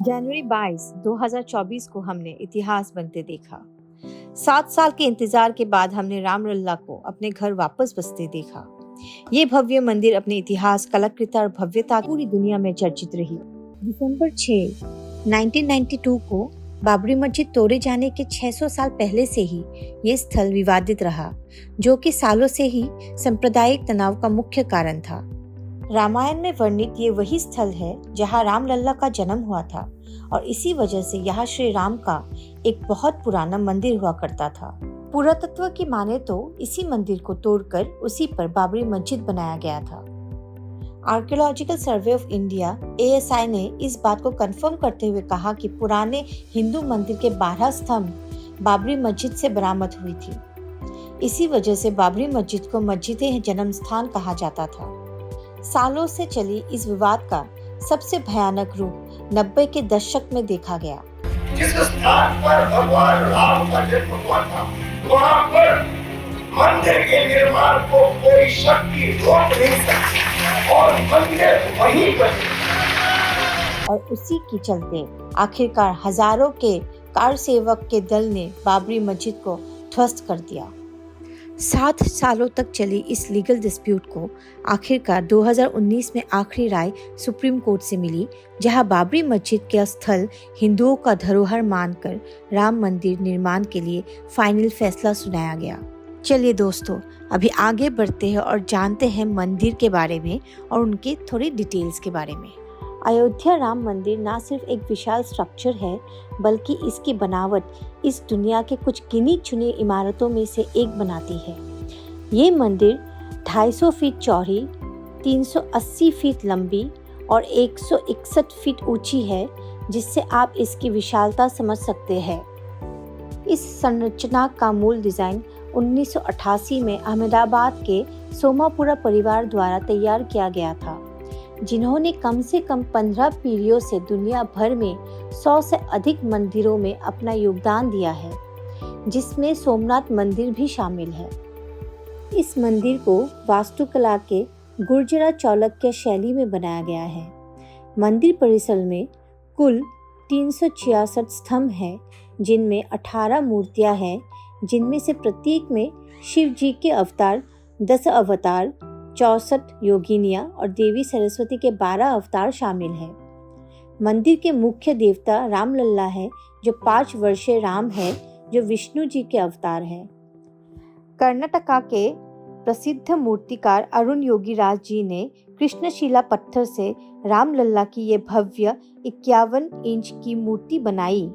जनवरी 22, 2024 को हमने इतिहास बनते देखा। 7 साल के इंतजार के बाद हमने रामलल्ला को अपने घर वापस बसते देखा। ये भव्य मंदिर अपने इतिहास, कलाकृति और भव्यता पूरी दुनिया में चर्चित रही। दिसंबर 6, 1992 को बाबरी मस्जिद तोड़े जाने के 600 साल पहले से ही ये स्थल विवादित रहा, जो कि सालों से ही सांप्रदायिक तनाव का मुख्य कारण था। रामायण में वर्णित ये वही स्थल है जहाँ रामलल्ला का जन्म हुआ था और इसी वजह से यहाँ श्री राम का एक बहुत पुराना मंदिर हुआ करता था। पुरातत्व की माने तो इसी मंदिर को तोड़कर उसी पर बाबरी मस्जिद बनाया गया था। Archaeological survey of India ASI ने इस बात को कंफर्म करते हुए कहा कि पुराने हिंदू मंदिर के 12 स्तंभ बाबरी मस्जिद से बरामद हुई थी। इसी वजह से बाबरी मस्जिद को मस्जिद-ए-जन्म स्थान कहा जाता था। सालों से चली इस विवाद का सबसे भयानक रूप 90 के दशक में देखा गया। जिस स्थान पर भगवान राम का जन्म हुआ था, वहाँ पर मंदिर के निर्माण को कोई शक्ति रोक नहीं सकती और मंदिर वहीं पर। और उसी के चलते आखिरकार हजारों के कार सेवक के दल ने बाबरी मस्जिद को ध्वस्त कर दिया। 7 सालों तक चली इस लीगल डिस्प्यूट को आखिरकार 2019 में आखिरी राय सुप्रीम कोर्ट से मिली, जहां बाबरी मस्जिद का स्थल हिंदुओं का धरोहर मानकर राम मंदिर निर्माण के लिए फाइनल फैसला सुनाया गया। चलिए दोस्तों, अभी आगे बढ़ते हैं और जानते हैं मंदिर के बारे में और उनके थोड़ी डिटेल्स के बारे में। अयोध्या राम मंदिर ना सिर्फ एक विशाल स्ट्रक्चर है, बल्कि इसकी बनावट इस दुनिया के कुछ गिनी चुनी इमारतों में से एक बनाती है। ये मंदिर 250 फीट चौड़ी, 380 फीट लंबी और 161 फीट ऊंची है, जिससे आप इसकी विशालता समझ सकते हैं। इस संरचना का मूल डिज़ाइन 1988 में अहमदाबाद के सोमापुरा परिवार द्वारा तैयार किया गया था, जिन्होंने कम से कम 15 पीढ़ियों से दुनिया भर में 100 से अधिक मंदिरों में अपना योगदान दिया है, जिसमें सोमनाथ मंदिर भी शामिल है। इस मंदिर को वास्तुकला के गुर्जरा चालुक्य शैली में बनाया गया है। मंदिर परिसर में कुल 366 स्तंभ हैं, जिनमें 18 मूर्तियां हैं, जिनमें से प्रत्येक में शिव जी के अवतार 10 अवतार, 64 योगिनियाँ और देवी सरस्वती के 12 अवतार शामिल हैं। मंदिर के मुख्य देवता रामलल्ला है, जो 5 वर्षीय राम है, जो विष्णु जी के अवतार हैं। कर्नाटका के प्रसिद्ध मूर्तिकार अरुण योगीराज जी ने कृष्णशिला पत्थर से रामलल्ला की ये भव्य 51 इंच की मूर्ति बनाई।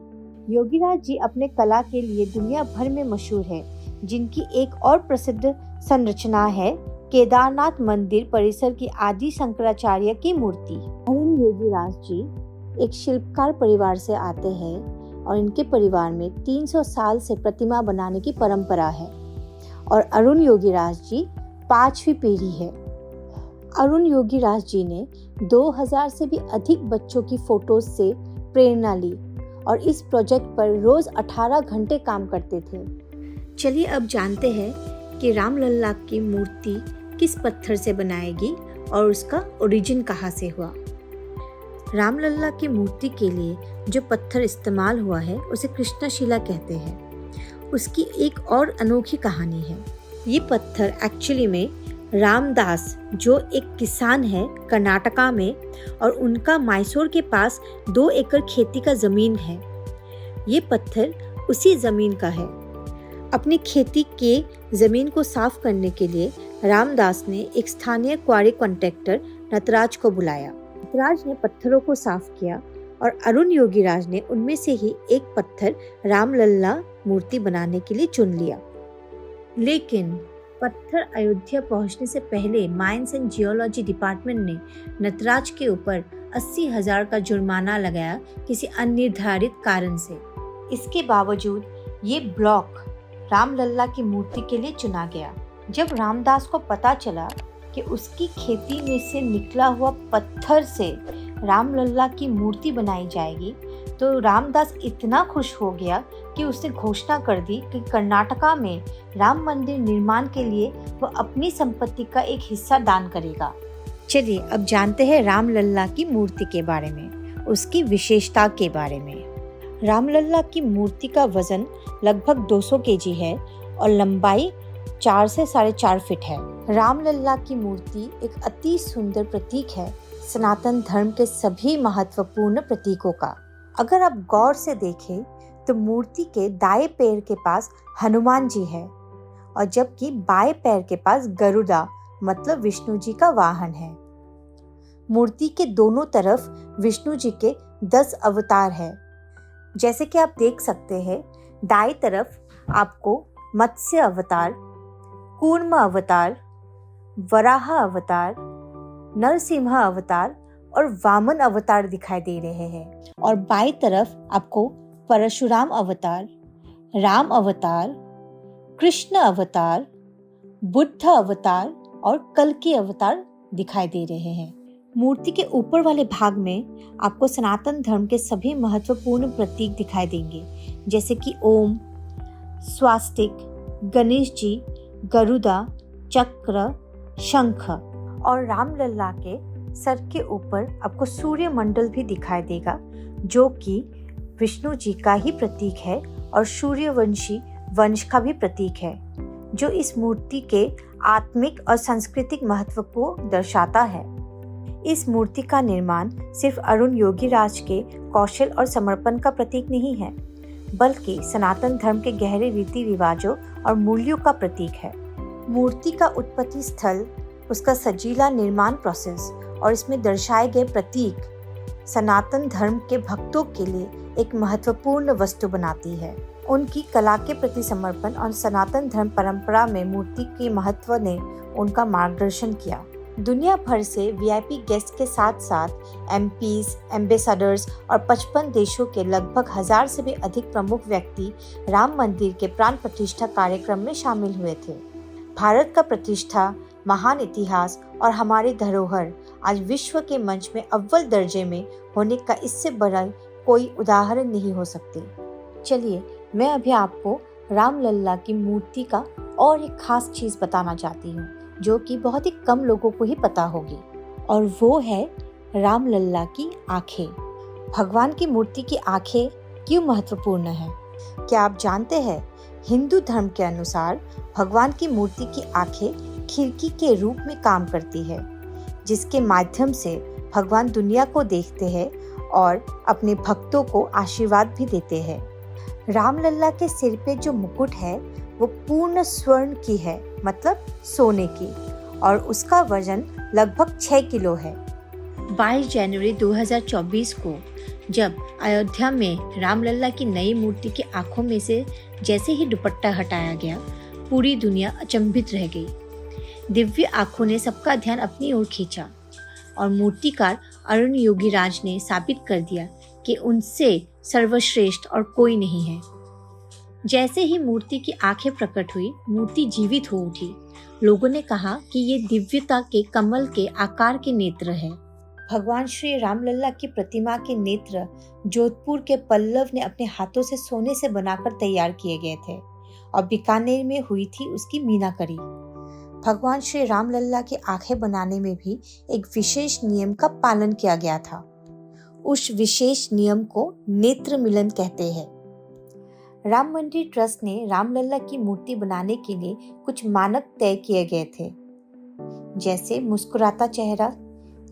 योगीराज जी अपने कला के लिए दुनिया भर में मशहूर है, जिनकी एक और प्रसिद्ध संरचना है केदारनाथ मंदिर परिसर की आदि शंकराचार्य की मूर्ति। अरुण योगीराज जी एक शिल्पकार परिवार से आते हैं और इनके परिवार में 300 साल से प्रतिमा बनाने की परंपरा है और अरुण योगीराज जी 5वीं पीढ़ी है। अरुण योगीराज जी ने 2000 से भी अधिक बच्चों की फोटोज से प्रेरणा ली और इस प्रोजेक्ट पर रोज 18 घंटे काम करते थे। चलिए अब जानते हैं कि रामलल्ला की मूर्ति किस पत्थर से बनाएगी और उसका ओरिजिन कहाँ से हुआ। रामलल्ला की मूर्ति के लिए जो पत्थर इस्तेमाल हुआ है उसे कृष्णशिला कहते हैं। उसकी एक और अनोखी कहानी है। ये पत्थर एक्चुअली में रामदास, जो एक किसान है कर्नाटका में, और उनका मैसूर के पास 2 एकड़ खेती का जमीन है। ये पत्थर उसी जमीन का है। अपनी खेती के जमीन को साफ करने के लिए रामदास ने एक स्थानीय क्वारी कॉन्ट्रैक्टर नटराज को बुलाया। नटराज ने पत्थरों को साफ किया और अरुण योगीराज ने उनमें से ही एक पत्थर रामलल्ला मूर्ति बनाने के लिए चुन लिया। लेकिन पत्थर अयोध्या पहुंचने से पहले माइंस एंड जियोलॉजी डिपार्टमेंट ने नटराज के ऊपर 80,000 का जुर्माना लगाया किसी अनिर्धारित कारण से। इसके बावजूद ये ब्लॉक रामलल्ला की मूर्ति के लिए चुना गया। जब रामदास को पता चला कि उसकी खेती में से निकला हुआ पत्थर से रामलल्ला की मूर्ति बनाई जाएगी, तो रामदास इतना खुश हो गया कि उसने घोषणा कर दी कि कर्नाटका में राम मंदिर निर्माण के लिए वह अपनी संपत्ति का एक हिस्सा दान करेगा। चलिए अब जानते हैं रामलल्ला की मूर्ति के बारे में। उसकी विशेषता के बारे में। रामलला की मूर्ति का वजन लगभग 200 केजी है और लंबाई 4 से 4.5 फीट है। रामलला की मूर्ति एक अति सुंदर प्रतीक है सनातन धर्म के सभी महत्वपूर्ण प्रतीकों का। अगर आप गौर से देखें तो मूर्ति के दाएं पैर के पास हनुमान जी है और जबकि बाएं पैर के पास गरुड़ा मतलब विष्णु जी का वाहन है। मूर्ति के दोनों तरफ विष्णु जी के 10 अवतार है। जैसे कि आप देख सकते हैं, दाएं तरफ आपको मत्स्य अवतार, कूर्म अवतार, वराह अवतार, नरसिम्हा अवतार और वामन अवतार दिखाई दे रहे हैं और बाईं तरफ आपको परशुराम अवतार, राम अवतार, कृष्ण अवतार, बुद्ध अवतार और कल्कि अवतार दिखाई दे रहे हैं। मूर्ति के ऊपर वाले भाग में आपको सनातन धर्म के सभी महत्वपूर्ण प्रतीक दिखाई देंगे, जैसे कि ओम, स्वास्तिक, गणेश जी, गरुड़ा, चक्र, शंख और रामलला के सर के ऊपर आपको सूर्य मंडल भी दिखाई देगा, जो कि विष्णु जी का ही प्रतीक है और सूर्यवंशी वंश का भी प्रतीक है, जो इस मूर्ति के आत्मिक और सांस्कृतिक महत्व को दर्शाता है। इस मूर्ति का निर्माण सिर्फ अरुण योगीराज के कौशल और समर्पण का प्रतीक नहीं है, बल्कि सनातन धर्म के गहरे रीति रिवाजों और मूल्यों का प्रतीक है। मूर्ति का उत्पत्ति स्थल, उसका सजीला निर्माण प्रोसेस और इसमें दर्शाए गए प्रतीक सनातन धर्म के भक्तों के लिए एक महत्वपूर्ण वस्तु बनाती है। उनकी कला के प्रति समर्पण और सनातन धर्म परंपरा में मूर्ति के महत्व ने उनका मार्गदर्शन किया। दुनिया भर से वीआईपी गेस्ट के साथ साथ एमपीज, एम्बेसडर्स और 55 देशों के लगभग 1000 से भी अधिक प्रमुख व्यक्ति राम मंदिर के प्राण प्रतिष्ठा कार्यक्रम में शामिल हुए थे। भारत का प्रतिष्ठा, महान इतिहास और हमारी धरोहर आज विश्व के मंच में अव्वल दर्जे में होने का इससे बड़ा कोई उदाहरण नहीं हो सकते। चलिए, मैं अभी आपको रामलला की मूर्ति का और एक खास चीज बताना चाहती हूँ, जो कि बहुत ही कम लोगों को ही पता होगी, और वो है रामलला की आंखें। भगवान की मूर्ति की आंखें क्यों महत्वपूर्ण है? क्या आप जानते हैं, हिंदू धर्म के अनुसार भगवान की मूर्ति की आंखें खिड़की के रूप में काम करती है, जिसके माध्यम से भगवान दुनिया को देखते हैं और अपने भक्तों को आशीर्वाद भी देते हैं। रामलला के सिर पे जो मुकुट है वो पूर्ण स्वर्ण की है, मतलब सोने की, और उसका वजन लगभग 6 किलो है। 22 जनवरी 2024 को जब अयोध्या में रामलला की नई मूर्ति की आंखों में से जैसे ही दुपट्टा हटाया गया, पूरी दुनिया अचंभित रह गई। दिव्य आंखों ने सबका ध्यान अपनी ओर खींचा और मूर्तिकार अरुण योगीराज ने साबित कर दिया कि उनसे सर्वश्रेष्ठ और कोई नहीं है। जैसे ही मूर्ति की आंखें प्रकट हुई, मूर्ति जीवित हो उठी। लोगों ने कहा कि ये दिव्यता के कमल के आकार के नेत्र है। भगवान श्री रामलला की प्रतिमा के नेत्र जोधपुर के पल्लव ने अपने हाथों से सोने से बनाकर तैयार किए गए थे और बीकानेर में हुई थी उसकी मीनाकरी। भगवान श्री रामलला की आंखें बनाने में भी एक विशेष नियम का पालन किया गया था। उस विशेष नियम को नेत्र मिलन कहते हैं। राम मंदिर ट्रस्ट ने रामलला की मूर्ति बनाने के लिए कुछ मानक तय किए गए थे, जैसे मुस्कुराता चेहरा,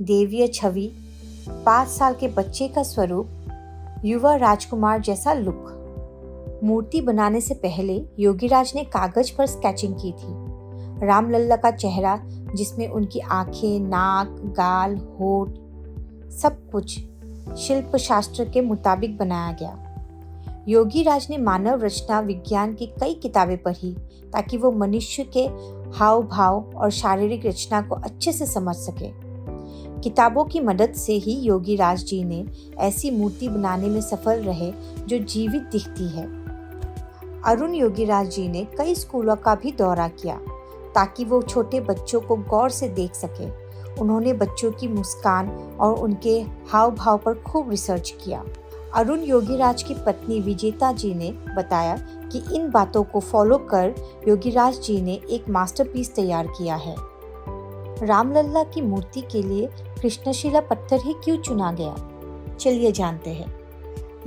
देवीय छवि, 5 साल के बच्चे का स्वरूप, युवा राजकुमार जैसा लुक। मूर्ति बनाने से पहले योगीराज ने कागज पर स्केचिंग की थी। रामलला का चेहरा, जिसमें उनकी आंखें, नाक, गाल, होठ, सब कुछ शिल्प शास्त्र के मुताबिक बनाया गया। योगीराज ने मानव रचना विज्ञान की कई किताबें पढ़ी ताकि वो मनुष्य के हाव भाव और शारीरिक रचना को अच्छे से समझ सके। किताबों की मदद से ही योगीराज जी ने ऐसी मूर्ति बनाने में सफल रहे जो जीवित दिखती है। अरुण योगीराज जी ने कई स्कूलों का भी दौरा किया ताकि वो छोटे बच्चों को गौर से देख सके। उन्होंने बच्चों की मुस्कान और उनके हाव भाव पर खूब रिसर्च किया। अरुण योगीराज की पत्नी विजेता जी ने बताया कि इन बातों को फॉलो कर योगीराज जी ने एक मास्टरपीस तैयार किया है। रामलला की मूर्ति के लिए कृष्णशिला पत्थर ही क्यों चुना गया? चलिए जानते हैं।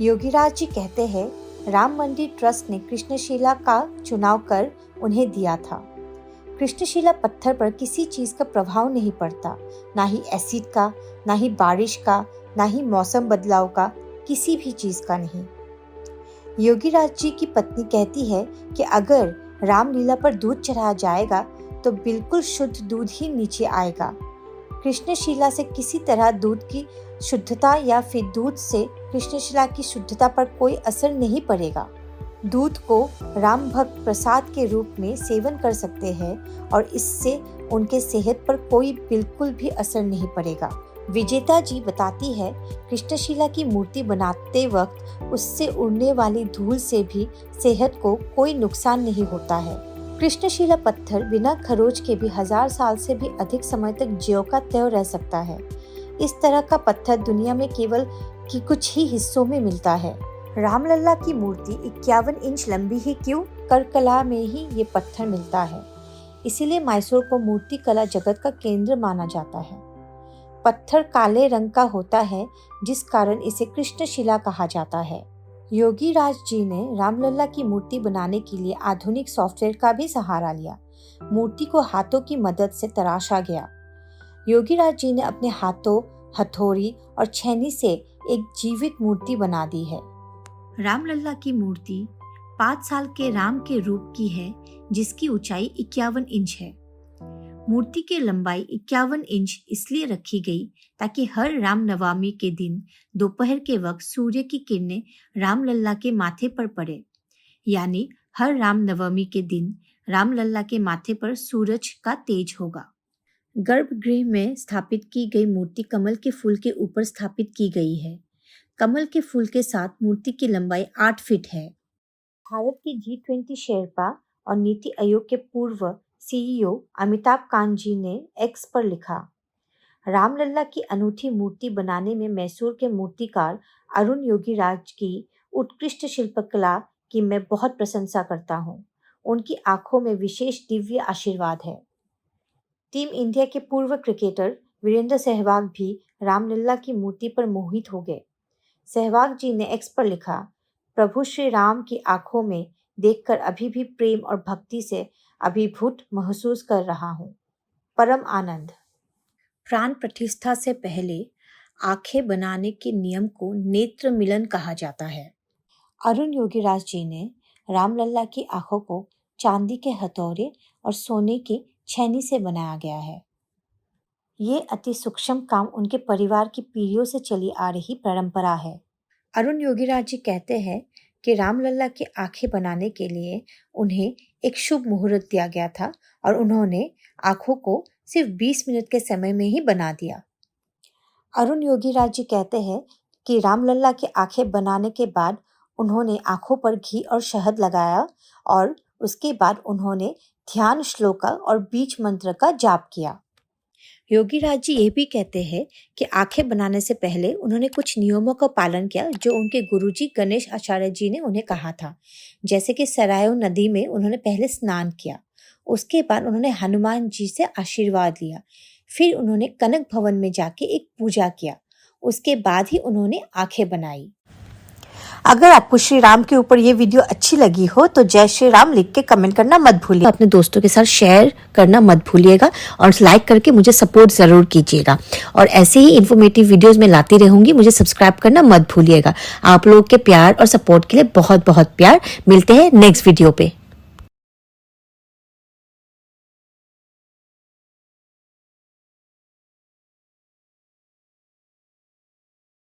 योगीराज जी कहते हैं, राम मंदिर ट्रस्ट ने कृष्णशिला का चुनाव कर उन्हें दिया था। कृष्णशिला पत्थर पर किसी चीज का प्रभाव नहीं पड़ता, ना ही एसिड का, ना ही बारिश का, ना ही मौसम बदलाव का, किसी भी चीज का नहीं। योगीराज जी की पत्नी कहती है कि अगर रामलीला पर दूध चढ़ाया जाएगा तो बिल्कुल शुद्ध दूध ही नीचे आएगा। कृष्णशिला से किसी तरह दूध की शुद्धता या फिर दूध से कृष्णशिला की शुद्धता पर कोई असर नहीं पड़ेगा। दूध को राम भक्त प्रसाद के रूप में सेवन कर सकते हैं और इससे उनके सेहत पर कोई बिल्कुल भी असर नहीं पड़ेगा। विजेता जी बताती है, कृष्णशिला की मूर्ति बनाते वक्त उससे उड़ने वाली धूल से भी सेहत को कोई नुकसान नहीं होता है। कृष्णशिला पत्थर बिना खरोच के भी 1000 साल से भी अधिक समय तक ज्यों का त्यों रह सकता है। इस तरह का पत्थर दुनिया में केवल की कुछ ही हिस्सों में मिलता है। रामलला की मूर्ति 51 इंच लंबी ही क्यों, करकला में ही ये पत्थर मिलता है। इसीलिए मैसूर को मूर्ति कला जगत का केंद्र माना जाता है। पत्थर काले रंग का होता है, जिस कारण इसे कृष्णशिला कहा जाता है। योगीराज जी ने रामलला की मूर्ति बनाने के लिए आधुनिक सॉफ्टवेयर का भी सहारा लिया। मूर्ति को हाथों की मदद से तराशा गया। योगीराज जी ने अपने हाथों, हथौड़ी और छेनी से एक जीवित मूर्ति बना दी है। रामलला की मूर्ति 5 साल के राम के रूप की है, जिसकी ऊंचाई 51 इंच है। मूर्ति की लंबाई 51 इंच इसलिए रखी गई ताकि हर रामनवमी के दिन दोपहर के वक्त सूर्य की किरणें रामलला के माथे पर पड़े, यानी हर रामनवमी के दिन रामलला के माथे पर सूरज का तेज होगा। गर्भगृह में स्थापित की गई मूर्ति कमल के फूल के ऊपर स्थापित की गई है। कमल के फूल के साथ मूर्ति की लंबाई 8 फीट है। भारत की G20 शेरपा और नीति आयोग के पूर्व CEO अमिताभ कांत जी ने एक्स पर लिखा, रामलला की अनूठी मूर्ति बनाने में मैसूर के मूर्तिकार अरुण योगीराज की उत्कृष्ट शिल्पकला की मैं बहुत प्रशंसा करता हूँ। उनकी आंखों में विशेष दिव्य आशीर्वाद है। टीम इंडिया के पूर्व क्रिकेटर वीरेंद्र सहवाग भी रामलला की मूर्ति पर मोहित हो गए। सहवाग जी ने एक्स पर लिखा, प्रभु श्री राम की आंखों में देखकर अभी भी प्रेम और भक्ति से अभिभूत महसूस कर रहा हूँ। परम आनंद। प्राण प्रतिष्ठा से पहले आंखें बनाने के नियम को नेत्र मिलन कहा जाता है। अरुण योगीराज जी ने रामलला की आंखों को चांदी के हथौड़े और सोने की छेनी से बनाया गया है। ये अति सूक्ष्म काम उनके परिवार की पीढ़ियों से चली आ रही परंपरा है। अरुण योगीराज जी कहते हैं कि रामलला की आंखें बनाने के लिए उन्हें एक शुभ मुहूर्त दिया गया था और उन्होंने आंखों को सिर्फ 20 मिनट के समय में ही बना दिया। अरुण योगीराज जी कहते हैं कि रामलला की आंखें बनाने के बाद उन्होंने आंखों पर घी और शहद लगाया और उसके बाद उन्होंने ध्यान श्लोक और बीज मंत्र का जाप किया। योगीराज जी ये भी कहते हैं कि आंखें बनाने से पहले उन्होंने कुछ नियमों का पालन किया जो उनके गुरुजी गणेश आचार्य जी ने उन्हें कहा था। जैसे कि सरायू नदी में उन्होंने पहले स्नान किया, उसके बाद उन्होंने हनुमान जी से आशीर्वाद लिया, फिर उन्होंने कनक भवन में जाके एक पूजा किया, उसके बाद ही उन्होंने आंखें बनाई। अगर आपको श्री राम के ऊपर ये वीडियो अच्छी लगी हो तो जय श्री राम लिख के कमेंट करना मत भूलिए। अपने दोस्तों के साथ शेयर करना मत भूलिएगा और लाइक करके मुझे सपोर्ट जरूर कीजिएगा। और ऐसे ही इन्फॉर्मेटिव वीडियोस मैं लाती रहूंगी, मुझे सब्सक्राइब करना मत भूलिएगा। आप लोगों के प्यार और सपोर्ट के लिए बहुत बहुत प्यार। मिलते हैं नेक्स्ट वीडियो पे।